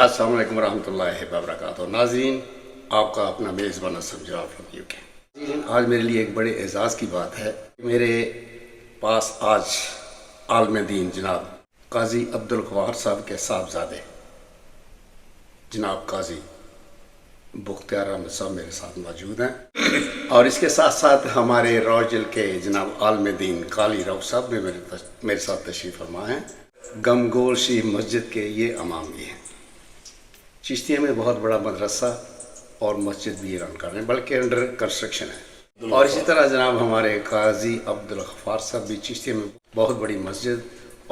السلام علیکم ورحمۃ اللہ وبرکاتہ۔ ناظرین، آپ کا اپنا میزبان اسلم جواب فرام یو کے۔ آج میرے لیے ایک بڑے اعزاز کی بات ہے، میرے پاس آج عالم دین جناب قاضی عبدالغفار صاحب کے صاحبزادے جناب قاضی بختیار احمد صاحب میرے ساتھ موجود ہیں، اور اس کے ساتھ ساتھ ہمارے روجل کے جناب عالم دین قالی رو صاحب بھی میرے ساتھ تشریف فرما ہیں۔ گمگول شیخ مسجد کے یہ امام بھی ہیں۔ چشتیہ میں بہت بڑا مدرسہ اور مسجد بھی رن کر رہے ہیں، بلکہ انڈر کنسٹرکشن ہے۔ اور اسی طرح جناب ہمارے قاضی عبدالغفار صاحب بھی چشتیہ میں بہت بڑی مسجد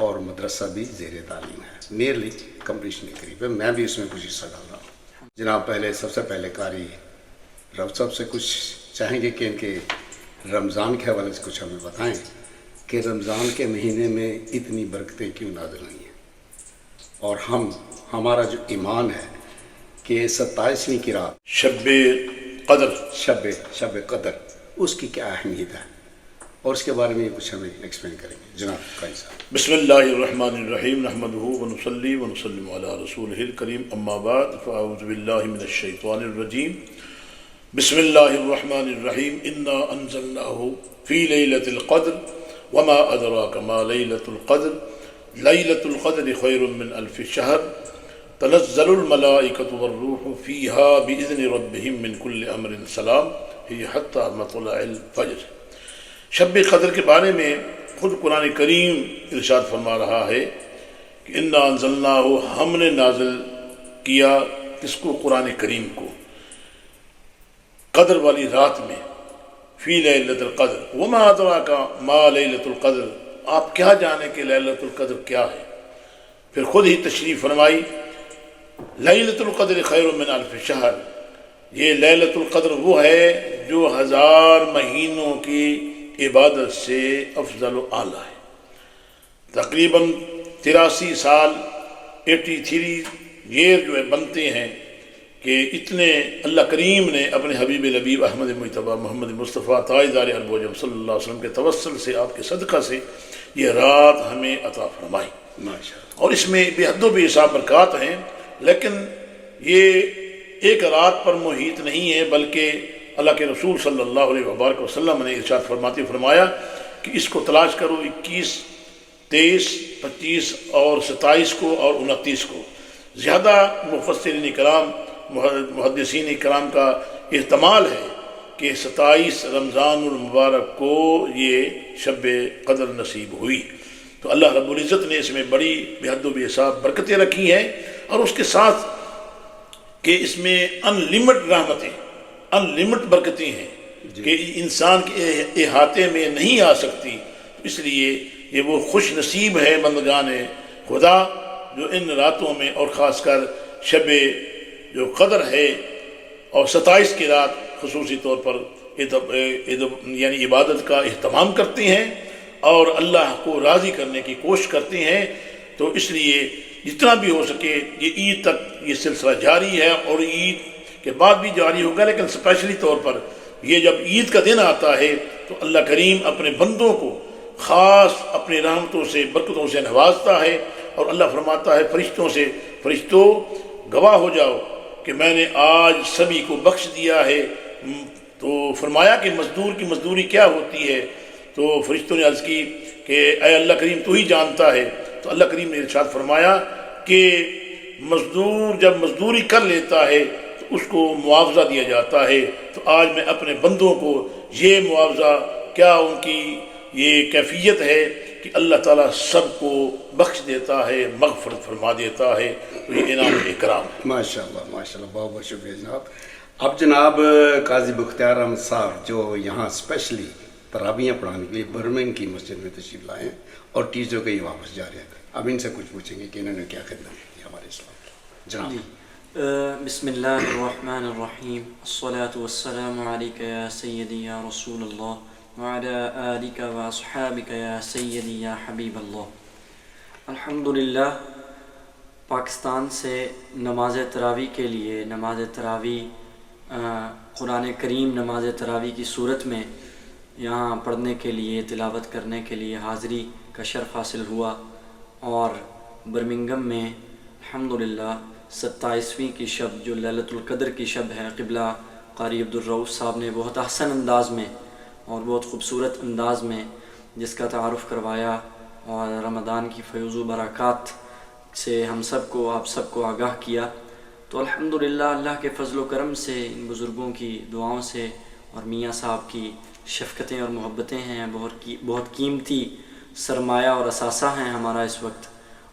اور مدرسہ بھی زیر تعلیم ہے، نیئرلی کمپلیشن کے قریب ہے۔ میں بھی اس میں کچھ حصہ ڈال رہا ہوں۔ جناب سب سے پہلے قاری رو صاحب سے کچھ چاہیں گے کہ ان کے رمضان کے حوالے سے کچھ ہمیں بتائیں کہ رمضان کے مہینے میں اتنی برکتیں کیوں نازل ہوئی ہیں، اور ہمارا جو ایمان ہے کہ 27ویں کی رات شب قدر اس کی کیا اہمیت ہے، اور اس کے بارے میں کچھ ہمیں ایکسپلین کریں گے جناب قاضی صاحب۔ بسم اللہ الرحمن الرحیم، نحمدہ ونصلی ونسلم علی رسولہ الکریم، اما بعد فاعوذ باللہ من الشیطان الرجیم، بسم اللہ الرحمن الرحیم، انا انزلناہ فی لیلۃ القدر وما ادراک ما لیلۃ القدر، لیلۃ القدر خیر من الف شہر، تنزل الملائکۃ والروح فیہا بإذن ربہم من کل امر سلام ہی حتی مطلع الفجر۔ شب قدر کے بارے میں خود قرآن کریم ارشاد فرما رہا ہے کہ انا انزلناہ، ہم نے نازل کیا کس کو؟ قرآن کریم کو، قدر والی رات میں، فی لیلۃ القدر وما ادراک ما لیلۃ القدر، آپ کیا جانیں کہ لیلۃ القدر کیا ہے؟ پھر خود ہی تشریح فرمائی، لیلۃ القدر خیر من الف شہر، یہ لیلۃ القدر وہ ہے جو 1000 مہینوں کی عبادت سے افضل و اعلیٰ ہے۔ تقریباً 83 سال 83 ایئر جو ہے بنتے ہیں کہ اتنے اللہ کریم نے اپنے حبیب لبیب احمد مجتبیٰ محمد مصطفیٰ تاجدار ارب و عجم صلی اللہ علیہ وسلم کے توسل سے، آپ کے صدقہ سے یہ رات ہمیں عطا فرمائی، اور اس میں بے حد و بے حساب برکات ہیں۔ لیکن یہ ایک رات پر محیط نہیں ہے، بلکہ اللہ کے رسول صلی اللہ علیہ وبارک وسلم نے ارشاد فرمایا کہ اس کو تلاش کرو 21، 23، 25 اور 27 کو اور 29 کو۔ زیادہ مفسرین کرام محدثین کرام کا احتمال ہے کہ 27 رمضان المبارک کو یہ شب قدر نصیب ہوئی۔ تو اللہ رب العزت نے اس میں بڑی بے حد و بے حساب برکتیں رکھی ہیں، اور اس کے ساتھ کہ اس میں ان لمٹ رحمتیں، ان لمٹ برکتیں ہیں کہ انسان کے احاطے میں نہیں آ سکتی۔ اس لیے یہ وہ خوش نصیب ہے بندگان خدا جو ان راتوں میں، اور خاص کر شب جو قدر ہے اور 27 کی رات خصوصی طور پر یعنی عبادت کا اہتمام کرتے ہیں اور اللہ کو راضی کرنے کی کوشش کرتے ہیں۔ تو اس لیے جتنا بھی ہو سکے یہ عید تک یہ سلسلہ جاری ہے، اور عید کے بعد بھی جاری ہوگا، لیکن اسپیشلی طور پر یہ جب عید کا دن آتا ہے تو اللہ کریم اپنے بندوں کو خاص اپنی رحمتوں سے، برکتوں سے نوازتا ہے، اور اللہ فرماتا ہے فرشتوں سے، فرشتوں گواہ ہو جاؤ کہ میں نے آج سبھی کو بخش دیا ہے۔ تو فرمایا کہ مزدور کی مزدوری کیا ہوتی ہے؟ تو فرشتوں نے عرض کی کہ اے اللہ کریم تو ہی جانتا ہے۔ تو اللہ کریم نے ارشاد فرمایا کہ مزدور جب مزدوری کر لیتا ہے تو اس کو معاوضہ دیا جاتا ہے۔ تو آج میں اپنے بندوں کو یہ معاوضہ، کیا ان کی یہ کیفیت ہے کہ اللہ تعالیٰ سب کو بخش دیتا ہے، مغفرت فرما دیتا ہے۔ تو یہ انعام اکرام ہے۔ ماشاءاللہ ماشاءاللہ، بہت بہت شکریہ جناب۔ اب جناب قاضی بختیار احمد صاحب جو یہاں اسپیشلی تراویحیں پڑھانے کے لیے برمنگ کی مسجد میں تشریف لائے ہیں اور ٹیچروں کے ہی واپس جا رہے ہیں، اب ان سے کچھ پوچھیں گے کہ انہوں نے کیا خدمت کی ہمارے اسلام کی۔ جناب بسم اللہ الرحمن الرحیم، الصلاة والسلام علیک یا سیدی یا رسول اللہ وعلی آلک و اصحابک یا سیدی یا حبیب اللہ۔ الحمدللہ، پاکستان سے نماز تراویح کے لیے، نماز تراویح قرآن کریم نماز تراویح کی صورت میں یہاں پڑھنے کے لیے، تلاوت کرنے کے لیے حاضری کا شرف حاصل ہوا، اور برمنگم میں الحمدللہ 27ویں کی شب جو لیلۃ القدر کی شب ہے، قبلہ قاری عبدالرؤف صاحب نے بہت احسن انداز میں اور بہت خوبصورت انداز میں جس کا تعارف کروایا اور رمضان کی فیض و برکات سے ہم سب کو آپ سب کو آگاہ کیا، تو الحمدللہ اللہ کے فضل و کرم سے، ان بزرگوں کی دعاؤں سے اور میاں صاحب کی شفقتیں اور محبتیں ہیں، بہت قیمتی سرمایہ اور اثاثہ ہیں ہمارا اس وقت،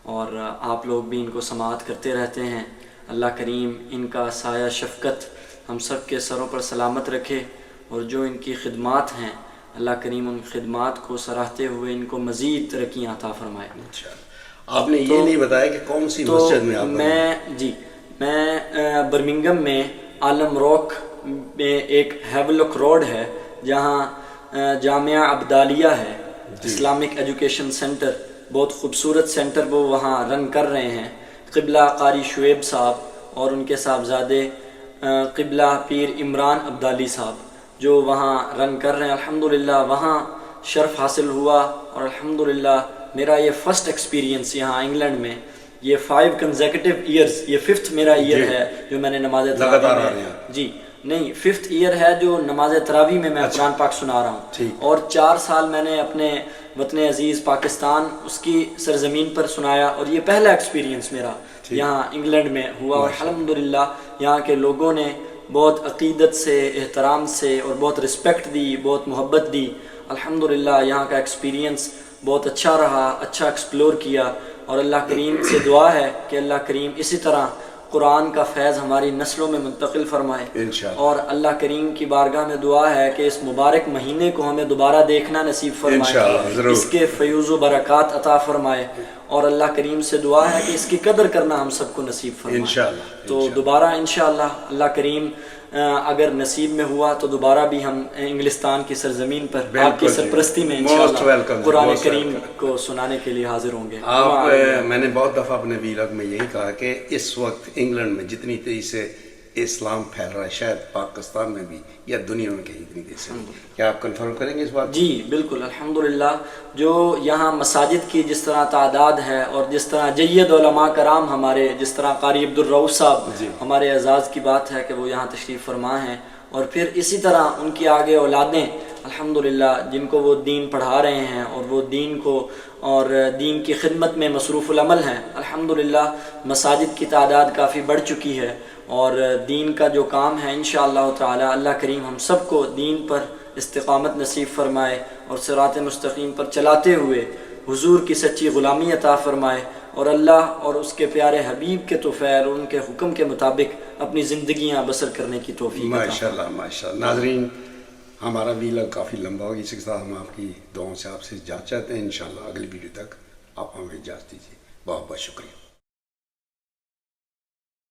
اور آپ لوگ بھی ان کو سماعت کرتے رہتے ہیں۔ اللہ کریم ان کا سایہ شفقت ہم سب کے سروں پر سلامت رکھے، اور جو ان کی خدمات ہیں اللہ کریم ان خدمات کو سراہتے ہوئے ان کو مزید ترقیاں عطا فرمائے۔ آپ نے یہ نہیں بتایا کہ کون سی مسجد میں آپ میں برمنگم میں عالم روک میں ایک ہیولک روڈ ہے جہاں جامعہ عبدالیہ ہے، اسلامک ایجوکیشن سینٹر، بہت خوبصورت سینٹر وہ وہاں رن کر رہے ہیں، قبلہ قاری شعیب صاحب اور ان کے صاحبزادے قبلہ پیر عمران عبدالی صاحب جو وہاں رن کر رہے ہیں۔ الحمدللہ وہاں شرف حاصل ہوا، اور الحمدللہ میرا یہ فرسٹ ایکسپیرینس یہاں انگلینڈ میں، یہ 5 کنزیکٹیو ایئرز، یہ 5th میرا ایئر ہے جو میں نے نماز تراویح میں، جی نہیں 5th ایئر ہے جو نماز تراویح میں قرآن پاک سنا رہا ہوں، اور 4 سال میں نے اپنے وطن عزیز پاکستان اس کی سرزمین پر سنایا، اور یہ پہلا ایکسپیرینس میرا یہاں انگلینڈ میں ہوا، اور الحمدللہ یہاں کے لوگوں نے بہت عقیدت سے، احترام سے اور بہت رسپیکٹ دی، بہت محبت دی۔ الحمدللہ یہاں کا ایکسپیرینس بہت اچھا رہا، اچھا ایکسپلور کیا، اور اللہ کریم سے دعا ہے کہ اللہ کریم اسی طرح قرآن کا فیض ہماری نسلوں میں منتقل فرمائے، اور اللہ کریم کی بارگاہ میں دعا ہے کہ اس مبارک مہینے کو ہمیں دوبارہ دیکھنا نصیب فرمائے، اس کے فیوز و برکات عطا فرمائے، اور اللہ کریم سے دعا ہے کہ اس کی قدر کرنا ہم سب کو نصیب فرمائے۔ تو دوبارہ انشاءاللہ اللہ کریم اگر نصیب میں ہوا تو دوبارہ بھی ہم انگلستان کی سرزمین پر آپ کی سرپرستی میں انشاءاللہ قرآن کریم کو سنانے کے لیے حاضر ہوں گے۔ میں نے بہت دفعہ اپنے ویلاگ میں یہی کہا کہ اس وقت انگلینڈ میں جتنی تیزی سے اسلام پھیل رہا ہے، شاید پاکستان میں بھی یا دنیا میں کہیں اتنی تیزی سے، کیا آپ کنفرم کریں گے اس بات؟ جی بالکل، الحمدللہ جو یہاں مساجد کی جس طرح تعداد ہے، اور جس طرح جید علماء کرام ہمارے، جس طرح قاری عبدالرؤف صاحب ہمارے اعزاز کی بات ہے کہ وہ یہاں تشریف فرما ہیں، اور پھر اسی طرح ان کی آگے اولادیں الحمدللہ جن کو وہ دین پڑھا رہے ہیں، اور وہ دین کو اور دین کی خدمت میں مصروف العمل ہیں۔ الحمدللہ مساجد کی تعداد کافی بڑھ چکی ہے، اور دین کا جو کام ہے انشاءاللہ تعالی اللہ کریم ہم سب کو دین پر استقامت نصیب فرمائے، اور صراط مستقیم پر چلاتے ہوئے حضور کی سچی غلامی عطا فرمائے، اور اللہ اور اس کے پیارے حبیب کے طفیل ان کے حکم کے مطابق اپنی زندگیاں بسر کرنے کی توفیق عطا فرمائے۔ ماشاءاللہ ماشاءاللہ۔ ناظرین، ہمارا ویلاگ کافی لمبا ہوگی، اسی کے ساتھ ہم آپ کی دعاؤں سے آپ سے اجازت چاہتے ہیں۔ انشاءاللہ اگلی ویڈیو تک آپ ہمیں اجازت دیجیے۔ بہت بہت شکریہ۔